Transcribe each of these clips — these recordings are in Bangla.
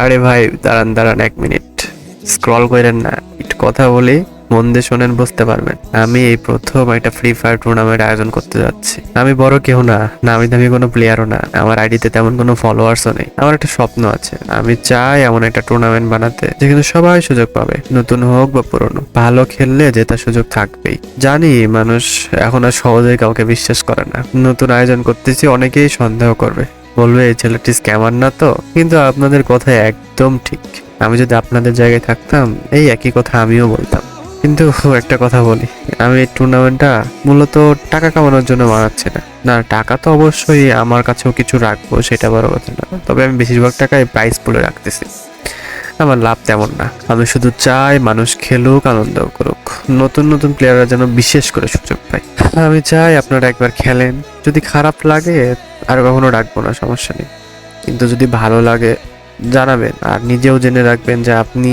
আরে ভাই, দাঁড়ান দাঁড়ান 1 মিনিট, স্ক্রল করেন না, একটু কথা বলি, মন দিয়ে শোনেন, বুঝতে পারবেন। আমি এই প্রথম একটা ফ্রি ফায়ার টুর্নামেন্ট আয়োজন করতে যাচ্ছি। আমি বড় কেউ না, নামি দামি কোনো প্লেয়ারও না, আমার আইডিতে তেমন কোনো ফলোয়ার্সও নেই। আমার একটা স্বপ্ন আছে, আমি চাই এমন একটা টুর্নামেন্ট বানাতে যেখানে সবাই সুযোগ পাবে, নতুন হোক বা পুরনো। ভালো খেললে জেতার সুযোগ থাকবেই। জানি মানুষ এখন আর সহজেই কাউকে বিশ্বাস করে না। নতুন আয়োজন করতেছি, অনেকেই সন্দেহ করবে, বলবে এই ছেলেটি স্ক্যামার না তো। কিন্তু আপনাদের কথা একদম ঠিক। আমি যদি আপনাদের জায়গায় থাকতাম এই একই কথা আমিও বলতাম। কিন্তু একটা কথা বলি, আমি এই টুর্নামেন্টটা মূলত টাকা কামানোর জন্য বানাচ্ছি না। না, টাকা তো অবশ্যই আমার কাছেও কিছু রাখবো, সেটা বড় কথা না। তবে আমি বেশিরভাগ টাকাই প্রাইস পুলে রাখতেছি। আমার লাভ তেমন না, আমি শুধু চাই মানুষ খেলুক, আনন্দ করুক, নতুন নতুন প্লেয়াররা যেন বিশেষ করে সুযোগ পায়। আমি চাই আপনারা একবার খেলেন, যদি খারাপ লাগে আর কখনো ডাকবো না, সমস্যা নেই। কিন্তু যদি ভালো লাগে জানাবেন, আর নিজেও জেনে রাখবেন যে আপনি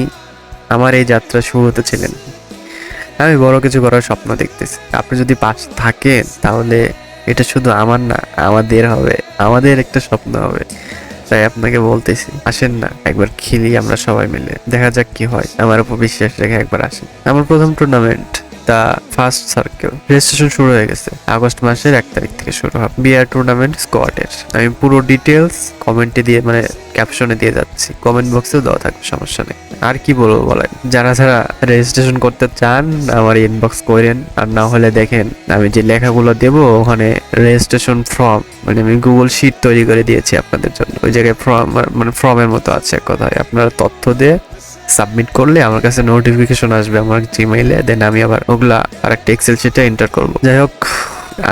আমার এই যাত্রা শুরুতে ছিলেন। আমি বড় কিছু করার স্বপ্ন দেখতেছি, আপনি যদি পাশে থাকেন তাহলে এটা শুধু আমার না, আমাদের হবে, আমাদের একটা স্বপ্ন হবে। তাই আপনাকে বলতেছি, আসেন না, একবার খেলি আমরা সবাই মিলে, দেখা যাক কি হয়। আমার উপর বিশ্বাস রেখে একবার আসেন। আমার প্রথম tournament, the first circle, registration শুরু হয়ে গেছে। আগস্ট মাসের 1 তারিখ থেকে শুরু হবে। বিআর টুর্নামেন্ট স্কোয়াডের আমি পুরো ডিটেলস কমেন্টে দিয়ে, মানে ক্যাপশনে দিয়ে যাচ্ছি, কমেন্ট বক্সেও দেওয়া থাকবে, সমস্যা নেই। আর কি বলবো বলেন, যারা যারা রেজিস্ট্রেশন করতে চান আমার ইনবক্স করেন, আর না হলে দেখেন আমি যে লেখাগুলো দেবো ওখানে রেজিস্ট্রেশন ফর্ম, মানে আমি গুগল শিট তৈরি করে দিয়েছি আপনাদের জন্য। ওই জায়গায় ফর্ম, মানে ফর্মের মতো আছে এক কথায়। আপনারা তথ্য দিয়ে সাবমিট করলে আমার কাছে নোটিফিকেশন আসবে আমার জিমেইলে, দেন আমি আবার ওগুলা আর একটা এক্সেল শিটে এন্টার করবো। যাই হোক,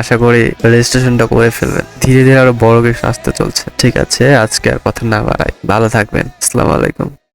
আশা করি রেজিস্ট্রেশনটা করে ফেলবেন। ধীরে ধীরে আরো বড় কিছু আসতে চলছে। ঠিক আছে, আজকে আর কথা না বাড়াই, ভালো থাকবেন, আসসালামু আলাইকুম।